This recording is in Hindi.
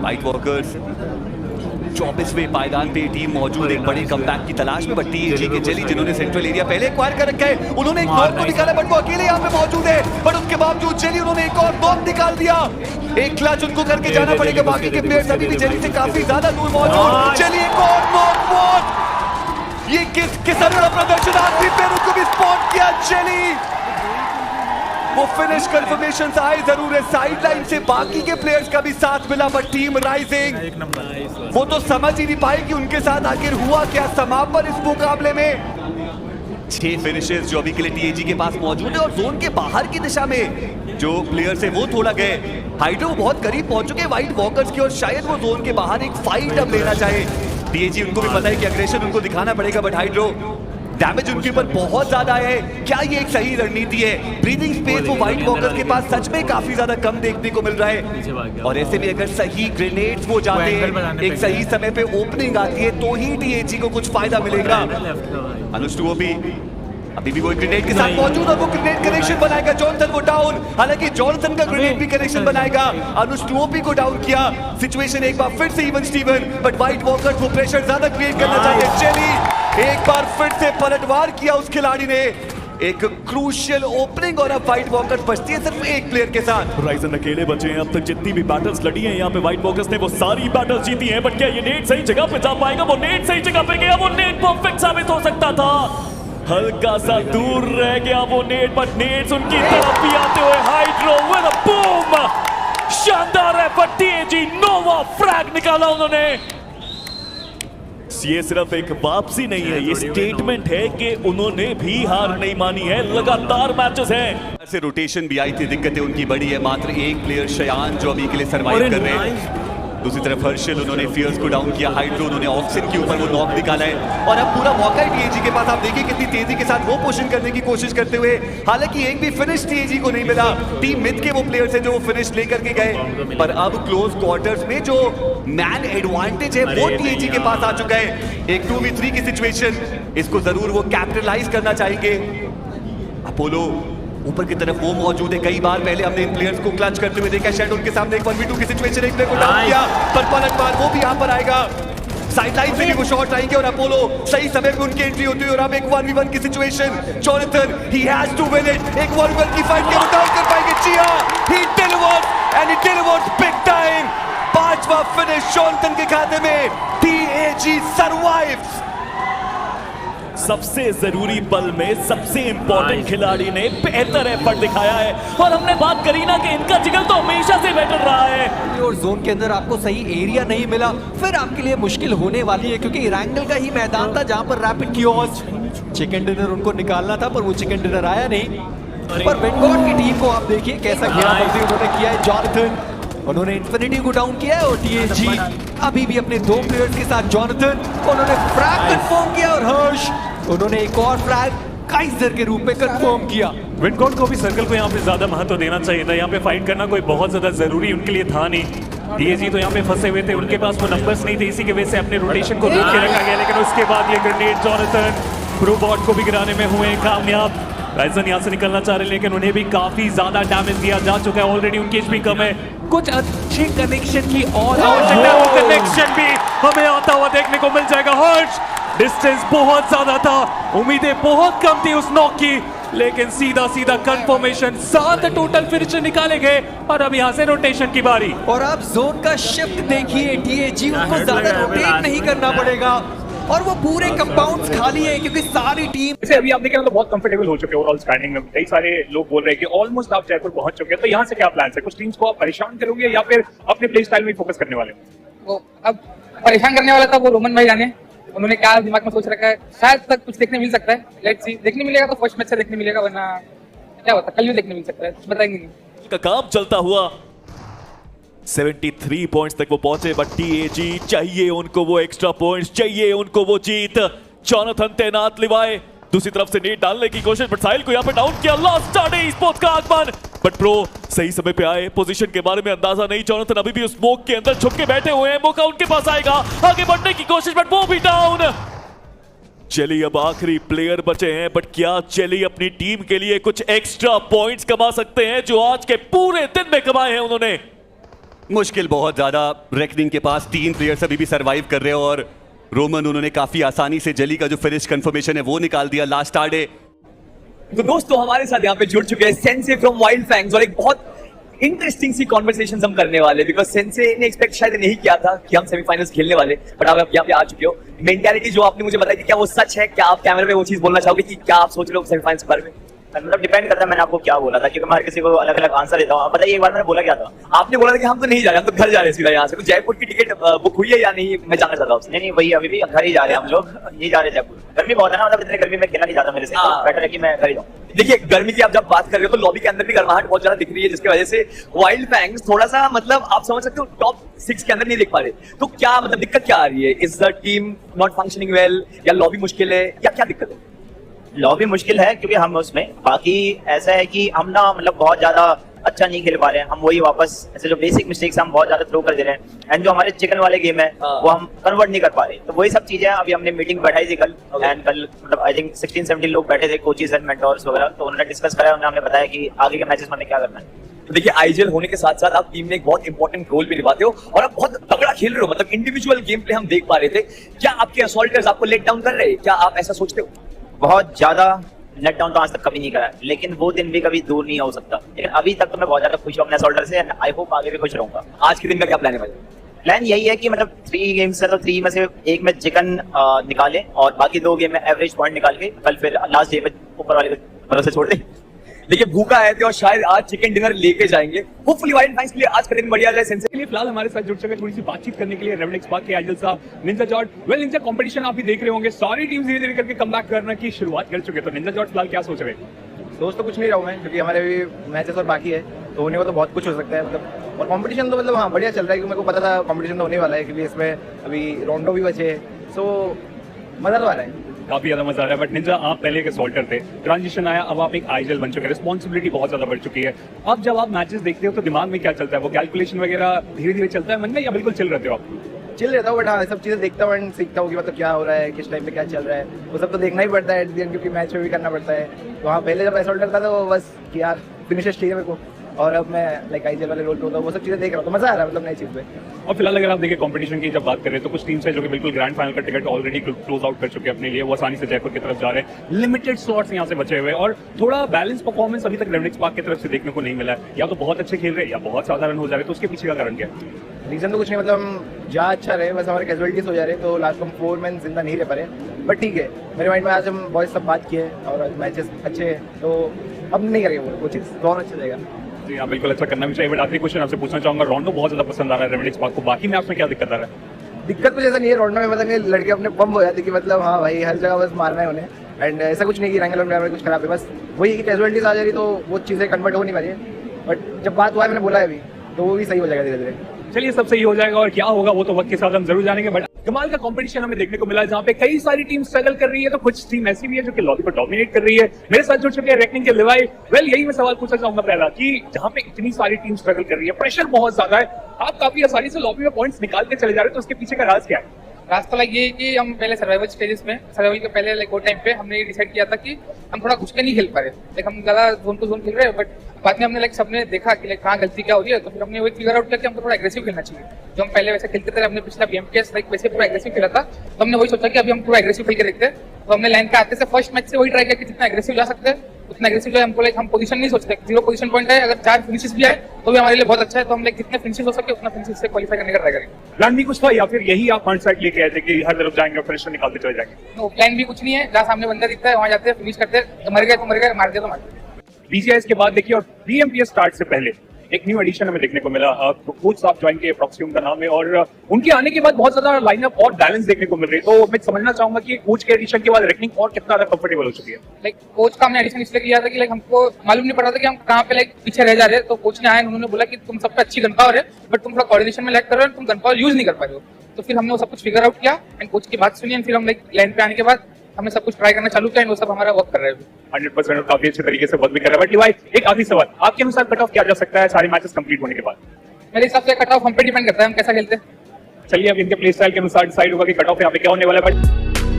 वाइट वॉकर्स 24वें पायदान पे टीम मौजूद एक बड़े कमबैक की तलाश में, बट टीएजी के जेली जिन्होंने सेंट्रल एरिया पहले एक्वायर कर रखा है, उन्होंने एक नॉक को निकाला, बट वो अकेले यहाँ पे मौजूद है, बट उसके बावजूद जेली उन्होंने एक और नॉक निकाल दिया। एक क्लच उनको करके जाना पड़ेगा, बाकी के प्लेयर्स अभी भी जेली से काफी ज्यादा दूर मौजूद। जेली एक और नॉक, ये किस बड़ा प्रदर्शन, आखिरी पे उनको भी स्पॉट किया जेली। वो फिनिश कंफर्मेशन आए जरूर है साइड लाइन से, बाकी के प्लेयर्स का भी साथ मिला, बट टीम राइजिंग वो तो समझ ही नहीं पाए कि उनके साथ आखिर हुआ क्या समापन इस मुकाबले में। 6 फिनिशेस जो अभी के लिए टीएजी के पास मौजूद है, और जोन के बाहर की दिशा में जो प्लेयर्स है वो थोड़ा गए। हाइड्रो बहुत करीब पहुंच चुके हैं वाइट वॉकर्स की, और शायद वो जोन के बाहर एक फाइट अब लेना चाहे। टीएजी उनको भी पता है कि अग्रेशन उनको दिखाना पड़ेगा, बट हाइड्रो डैमेज उनके ऊपर बहुत ज्यादा है। क्या ये एक सही रणनीति है? ब्रीदिंग स्पेस वो व्हाइट वॉकर्स के पास सच में काफी ज्यादा कम देखने को मिल रहा है, और ऐसे में अगर सही ग्रेनेड्स वो जाते हैं, एक सही समय पे ओपनिंग आती है, तो ही टीएजी को कुछ फायदा मिलेगा। अनुज टूओपी अभी भी वो ग्रेनेड के साथ मौजूद, और वो ग्रेनेड कनेक्शन बनाएगा। जॉनसन वो डाउन, हालांकि जॉनसन का ग्रेनेड भी कनेक्शन बनाएगा। अनुज टूओपी को डाउन किया, सिचुएशन एक बार फिर से even Steven, but white walkers वो प्रेशर ज्यादा क्रिएट करना चाहते हैं। जेली एक बार फिर से पलटवार किया उस खिलाड़ी ने, एक क्रूशियल ओपनिंग, और अब व्हाइट वॉकर्स बचती है सिर्फ एक प्लेयर के साथ। राइजन अकेले बचे हैं। अब तक जितनी भी बैटल्स लड़ी हैं यहाँ पे व्हाइट वॉकर्स ने वो सारी बैटल्स जीती हैं, बट क्या ये नेट सही जगह पे जा पाएगा? वो नेट सही जगह पे गया, वो नेट परफेक्ट साबित हो सकता था, हल्का सा दूर रह गया वो नेट, बट नेट्स उनकी तरफ भी आते हुए हाइड्रो विद अ बूम, शानदार है पर टीएजी नोवा फ्रैग निकाला उन्होंने। ये सिर्फ एक वापसी नहीं है, ये स्टेटमेंट है कि उन्होंने भी हार नहीं मानी है, लगातार मैचेस हैं। से रोटेशन भी आई थी, दिक्कतें उनकी बड़ी है, मात्र एक प्लेयर शयान जो अभी के लिए सर्वाइव कर रहे हैं। दूसरी तरफ हर्षल उन्होंने फियर्स को डाउन किया, हाइड्रो उन्होंने ऑक्सिन के ऊपर वो नॉक निकाला है, और अब पूरा मौका है टीएजी के पास। आप देखिए कितनी तेजी के साथ वो पोजिशन करने की कोशिश करते हुए, हालांकि एक भी फिनिश टीएजी को नहीं मिला। टीम मिथ के वो प्लेयर्स हैं जो वो फिनिश लेकर के गए, पर अब क्लोज क्वार्टर्स में जो मैन एडवांटेज है वो टीएजी के पास आ चुका है। एक 2v3 की सिचुएशन, इसको जरूर वो कैपिटलाइज करना चाहेंगे। अपोलो ऊपर की तरफ वो मौजूद है, कई बार पहले हमने इन प्लेयर्स को क्लच करते हुए देखा। शेड उनके सामने एक 1v2 की सिचुएशन, एक प्लेयर को डाउन किया, पर पलटवार वो भी यहाँ पर आएगा। साइडलाइन से भी वो शॉट आएंगे, और अपोलो सही समय पे उनकी एंट्री होती है, और अब एक 1v1 की सिचुएशन। Jonathan he has to win it, एक 1v1 की फाइट के वो डाउन कर पाएंगे। जी हां, he delivers and he delivers big time. 5वां फिनिश जॉनथन के खाते में, टीएजी सर्वाइव्स। सबसे जरूरी पल में सबसे इंपॉर्टेंट खिलाड़ी ने बेहतर एफर्ट दिखाया है, और हमने बात करी ना कि इनका जिगल तो हमेशा से बेटर रहा है। और जोन के अंदर आपको सही एरिया नहीं मिला, फिर आपके लिए मुश्किल होने वाली है, क्योंकि इरांगल का ही मैदान था जहां पर रैपिड कियोस चिकन डिनर उनको निकालना था, पर वो चिकन डिनर आया नहीं। पर विंगॉट की टीम को आप देखिए कैसा घेराबंदी उन्होंने किया है। जॉनथन उन्होंने इन्फिनिटी को डाउन किया है, और टीएजी अभी भी अपने 2 प्लेयर्स के साथ। जॉनथन उन्होंने फ्रैग कंफर्म किया, और हर्ष उन्होंने एक और फ्रैग काइजर के रूप में कंफर्म किया। विंडकॉट को भी सर्कल को यहाँ पे ज्यादा महत्व देना चाहिए था, यहाँ पे फाइट करना कोई बहुत ज्यादा जरूरी उनके लिए था नहीं। टीएजी तो यहाँ पे फंसे हुए थे, उनके पास वो नंबर्स नहीं थे, इसी की वजह से अपने रोटेशन को रोक के रखा गया, लेकिन उसके बाद ये ग्रेनेड जॉनथन प्रोबॉट को भी गिराने में हुए कामयाब। राइजन यहाँ से निकलना चाह रहे, लेकिन उन्हें भी काफी ज्यादा डैमेज दिया जा चुका है, ऑलरेडी उनकी एचपी कम है। कुछ अच्छे कनेक्शन की और आवश्यकता, वो कनेक्शन भी हमें आता हुआ देखने को मिल जाएगा। हर्ष डिस्टेंस बहुत ज्यादा था, उम्मीदें बहुत कम थी उस नॉक की, लेकिन सीधा सीधा कंफर्मेशन। 7 टोटल फिनिशर निकाले गए, और अब यहाँ से रोटेशन की बारी। और आप जोन का शिफ्ट देखिए, टीएजी को ज्यादा रोटेट नहीं करना पड़ेगा, और वो पूरे कंपाउंड्स खाली है, क्योंकि सारी टीम जैसे अभी आप देखें तो बहुत कंफर्टेबल हो चुके हैं ओवरऑल स्टैंडिंग में। कई सारे लोग बोल रहे हैं कि ऑलमोस्ट आप जयपुर पहुंच चुके हैं, तो यहाँ से क्या प्लान है? कुछ टीम्स को आप परेशान करोगे, या फिर अपने प्ले स्टाइल में फोकस करने वाले? वो अब परेशान करने वाला था वो रोमन भाई जाने, उन्होंने क्या दिमाग में सोच रखा है, शायद तक कुछ देखने मिल सकता है। लेट्स सी, देखने मिलेगा तो फर्स्ट मैच से देखने मिलेगा, वरना क्या होता कल भी देखने मिल सकता है, कुछ बताएंगे नहीं। का काम चलता हुआ 73 पॉइंट्स तक वो पहुंचे, बट टीएजी चाहिए उनको वो एक्स्ट्रा पॉइंट्स, चाहिए उनको वो जीत। जॉनथन तैनात लिवाए, दूसरी तरफ से नेट डालने की कोशिश, बट साहिल को यहाँ पे डाउन किया। लास्ट स्टार्ट स्पोर्ट्स का आगमन, बट प्रो सही समय पे आए, पोजीशन के बारे में अंदाजा नहीं। जॉनथन अभी भी उस स्मोक के अंदर छुप के बैठे हुए हैं, मौका उनके पास आएगा आगे बढ़ने की कोशिश, बट वो भी डाउन। जेली अब आखिरी प्लेयर बचे हैं, बट क्या जेली अपनी टीम के लिए कुछ एक्स्ट्रा पॉइंट्स कमा सकते हैं जो आज के पूरे दिन में कमाए हैं उन्होंने? मुश्किल बहुत ज्यादा। रेकनिंग के पास 3 प्लेयर्स अभी भी सरवाइव कर रहे हैं और रोमन उन्होंने काफी आसानी से जेली का जो फिनिश कंफर्मेशन है वो निकाल दिया लास्ट स्टार्डे। तो दोस्तों हमारे साथ यहाँ पे जुड़ चुके हैं सेंसे फ्रॉम वाइल्ड फैंग्स और एक बहुत इंटरेस्टिंग सी कॉन्वर्सेशन हम करने वाले, बिकॉज सेंसे ने एक्सपेक्ट शायद नहीं किया था कि हम सेमीफाइनल्स खेलने वाले, बट आप यहाँ पे आ चुके हो। मेंटालिटी जो आपने मुझे बताई थी, क्या वो सच है? क्या आप कैमरे पे वो चीज बोलना चाहोगे कि क्या आप सोच रहे हो सेमीफाइनल्स के बारे में? मतलब डिपेंड करता है मैंने आपको क्या बोला था, क्योंकि मैं हर किसी को अलग अलग आंसर देता हूँ। आप बताइए एक बार मैंने बोला क्या था? आपने बोला था कि हम तो नहीं जा रहे, हम तो घर जा रहे हैं सीधा यहाँ से। तो जयपुर की टिकट बुक हुई है या नहीं, मैं जानना चाहता हूँ। नहीं वही अभी भी घर ही जा रहे हैं हम लोग, नहीं जा रहे जयपुर। गर्मी बहुत है ना, मतलब इतने गर्मी में खेलना नहीं जाता मेरे से, तो बेटर है कि मैं घर ही जाऊँ। देखिए गर्मी की आप जब बात कर रहे हो तो लॉबी के अंदर भी गर्माहट बहुत ज्यादा दिख रही है, जिसकी वजह से वाइल्ड फैंग्स थोड़ा सा मतलब आप समझ सकते हो टॉप 6 के अंदर नहीं देख पा रहे। तो क्या मतलब दिक्कत क्या आ रही है? Is the team not functioning well या लॉबी मुश्किल है या क्या दिक्कत है? लॉबी मुश्किल है क्योंकि हम उसमें, बाकी ऐसा है कि हम ना मतलब बहुत ज्यादा अच्छा नहीं खेल पा रहे हैं। हम वही वापस ऐसे जो बेसिक मिस्टेक्स हम बहुत ज्यादा थ्रो कर दे रहे हैं, एंड जो हमारे चिकन वाले गेम है वो हम कन्वर्ट नहीं कर पा रहे। तो वही सब चीजें अभी हमने मीटिंग बैठाई थी कल, एंड कल मतलब आई थिंक 16-17 लोग बैठे थे, कोचेस एंड मेंटोर्स वगैरह। तो उन्होंने डिस्कस करा, उन्होंने हमें बताया कि आगे के मैचेस में क्या करना है। तो देखिए आईजीएल होने के साथ साथ आप टीम में एक बहुत इंपॉर्टेंट रोल भी निभाते हो और आप बहुत तगड़ा खेल रहे हो। मतलब इंडिविजुअल गेम प्ले हम देख पा रहे थे। क्या आपके असॉल्टर्स आपको लेट डाउन कर रहे हैं? क्या आप ऐसा सोचते हो? बहुत ज्यादा लेट डाउन तो आज तक कभी नहीं करा, लेकिन वो दिन भी कभी दूर नहीं हो सकता। लेकिन अभी तक तो मैं बहुत ज्यादा खुश हूँ अपने असॉल्टर से, एंड आई होप आगे भी खुश रहूंगा। आज के दिन का क्या प्लान है भाई? प्लान यही है कि मतलब 3 गेम्स है तो 3 में से एक में चिकन निकालें और बाकी 2 गेम में एवरेज पॉइंट निकाल के कल फिर लास्ट डे में ऊपर वाले को भरोसे छोड़ दें। देखिए भूखा आए थे और शायद आज चिकन डिनर लेके जाएंगे। होपफुली वाइल्ड फैंग्स के लिए आज का दिन बढ़िया जाए। सेंसे के लिए फिलहाल हमारे साथ जुड़ चुके थोड़ी सी बातचीत करने के लिए रेवनेक्स स्पार्क के आइजल साहब, Ninja George. Well Ninja competition आप भी देख रहे होंगे, सारी टीम धीरे धीरे करके कमबैक करने की शुरुआत कर चुके। तो निंजा जॉर्ज फिलहाल क्या सोच रहे हैं? दोस्त तो कुछ नहीं रहा हूँ मैं, क्योंकि हमारे भी मैचेस और बाकी है, तो होने को तो बहुत कुछ हो सकता है मतलब। और कंपटीशन तो मतलब हाँ बढ़िया चल रहा है, क्योंकि मेरे को पता था कंपटीशन तो होने वाला है, क्योंकि इसमें अभी रोंडो भी बचे, सो मजा तो आ रहा है। काफी ज्यादा मजा आ रहा है। बट निंजा आप पहले एक असॉल्टर थे, ट्रांजिशन आया, अब आप एक आईजीएल बन चुके हैं, रिस्पॉन्सिबिलिटी बहुत ज्यादा बढ़ चुकी है। अब जब आप मैचेस देखते हो तो दिमाग में क्या चलता है? वो कैलकुलेशन वगैरह धीरे धीरे चलता है मन में, या बिल्कुल चिल रहते हो आप? चिल रहता हूँ, बट हाँ सब चीज़ें देखता हूँ एंड सीखता हूँ कि मतलब क्या हो रहा है, किस टाइम पे क्या चल रहा है, वो सब तो देखना ही पड़ता है एट द एंड, क्योंकि मैच में भी करना पड़ता है। तो हाँ पहले जब असॉल्टर था तो बस कि यार फिनिशर्स चाहिए मेरे को, और अब मैं लाइक आईजीएल वाले रोल पे होता हूँ, वो सब चीज़ें देख रहा हूँ, तो मजा आ रहा है मतलब नई चीज़ पे। और फिलहाल अगर आप देखें कंपटीशन की जब बात करें तो कुछ टीम्स है जो कि बिल्कुल ग्रैंड फाइनल का टिकट ऑलरेडी क्लोज आउट कर चुके हैं अपने लिए, वो आसानी से जयपुर की तरफ जा रहे हैं। लिमिटेड स्लॉट्स यहाँ से बचे हुए और थोड़ा बैलेंस परफॉर्मेंस अभी तक रेवनेक्स स्पार्क की तरफ से देखने को नहीं मिला है। या तो बहुत अच्छे खेल रहे हैं या बहुत साधारण हो जा रहे हैं, तो उसके पीछे का कारण क्या है? रीज़न तो कुछ नहीं, मतलब हम जा अच्छा रहे, बस हमारे कैजुअलिटीज हो जा रहे, तो लास्ट में 4 मैन जिंदा नहीं रह पा रहे। बट ठीक है, मेरे माइंड में आज हम बहुत सब बात किए और मैचेस अच्छे हैं, तो अब नहीं करेंगे वो चीज़, तो और अच्छा जाएगा। जी हाँ बिल्कुल अच्छा करना भी चाहिए। बट आखिरी क्वेश्चन आपसे पूछना चाहूंगा, रोंडो बहुत ज्यादा पसंद आ रहा है रेवनेक्स स्पार्क को, बाकी में आपमें क्या दिक्कत आ रहा है? दिक्कत कुछ ऐसा नहीं है, रोंडो में मतलब कि लड़के अपने पंप हो जाते कि मतलब हाँ भाई हर जगह बस मारना है उन्हें, एंड ऐसा कुछ नहीं कि रैंगल में कुछ खराब है, बस वही कि कैजुअलिटीज आ जा रही तो वो चीज़ें कन्वर्ट हो नहीं पा रही है। बट जब बात हुआ है, मैंने बोला है अभी, तो वो भी सही हो जाएगा धीरे धीरे। चलिए सब सही हो जाएगा, और क्या होगा वो तो वक्त के साथ हम जरूर जानेंगे। बट कमाल का कंपटीशन हमें देखने को मिला है, जहाँ पे कई सारी टीम स्ट्रगल कर रही है, तो कुछ टीम ऐसी भी है जो कि लॉबी को डोमिनेट कर रही है। मेरे साथ जुड़ चुके हैं रेकनिंग के लिवाई। वेल यही मैं सवाल पूछना चाहूंगा पहला, कि जहाँ पे इतनी सारी टीम स्ट्रगल कर रही है, प्रेशर बहुत ज्यादा है, आप काफी आसानी से लॉबी में पॉइंट्स निकाल के चले जा रहे हैं, तो उसके पीछे का राज क्या है? रास्ता लाइक ये है कि हम पहले सर्वाइवल स्टेजेस में, सर्वाइवल के पहले लाइक वो टाइम पे हमने डिसाइड किया था कि हम थोड़ा घुस के नहीं खेल पा रहे, लाइक हम ज्यादा जोन टू जोन खेल रहे हैं। बट बाद में हमने लाइक सबने देखा कि लाइक कहाँ गलती क्या हो रही है, तो फिर हमने वो फिगर आउट किया कि हमको थोड़ा एग्रेसिव खेलना चाहिए। जो हम पहले वैसे खेलते थे, हमने पिछला बीएमपीएस लाइक वैसे पूरा एग्रेसिव खेला था, तो हमने वही सोचा कि अभी हम पूरा एग्रेसिव खेल के देखते हैं। तो हमने लाइन पे आते से फर्स्ट मैच से वही ट्राई किया कि जितना एग्रेसिव जा सकते हैं उतना एग्रेसिव जो है। हमको लाइक हम पोजीशन नहीं सोचते, 0 पोजीशन पॉइंट है, अगर 4 फिनिशेस भी आए तो भी हमारे लिए बहुत अच्छा है। तो हम लाइक जितने फिनिशेस हो सके उतना फिनिशेस से क्वालीफाई करने का ट्राई करेंगे। प्लान भी कुछ था या फिर यही आप फ्रंट साइड लेके आए थे कि हर तरफ जाएंगे और फिनिशर निकालते चले जाएंगे? तो प्लान भी कुछ नहीं है, जहाँ सामने बंदा दिखता है वहाँ जाते हैं, फिनिश करते हैं, मर गए तो मर गए, मार दिया तो मार दिया। बीसीआईएस के बाद देखिए, और बीएमपीएस स्टार्ट से पहले एक न्यू एडिशन हमें देखने को मिला, कोच साहब ज्वाइन किए, प्रॉक्सियम का नाम है, और उनके आने के बाद बहुत ज्यादा लाइनअप और बैलेंस देखने को मिल रही है। तो मैं समझना चाहूंगा कि कोच के एडिशन के बाद रेकनिंग और कितना ज्यादा कंफर्टेबल हो चुकी है? लाइक कोच का हमने एडिशन इसलिए किया था कि लाइक हमको मालूम नहीं पड़ा था कि हम कहाँ पे लाइक पीछे रह जा रहे हैं। तो कोच ने आए, उन्होंने बोला कि तुम सब पे अच्छी गन पावर है, बट तुम थोड़ा कोऑर्डिनेशन में लैग कर रहे हो, तुम गन पावर यूज नहीं कर पा रहे हो। तो फिर हमने वो सब कुछ फिगर आउट किया एंड कोच की बात सुनी, एंड फिर हम लाइक लैंड पे आने के बाद हमने सब कुछ ट्राई करना चालू किया, एंड वो सब हमारा वर्क कर रहा है 100% काफी अच्छे तरीके से वर्क भी कर रहा है। बट भाई एक आखिरी सवाल, आपके अनुसार कट ऑफ क्या जा सकता है सारे मैचेस कंप्लीट होने के बाद? मेरे हिसाब से कट ऑफ हम पे डिपेंड करता है, हम कैसा खेलते हैं। चलिए अब इनके प्ले स्टाइल के अनुसार डिसाइड होगा कि कट ऑफ यहाँ पे क्या होने वाला है। बट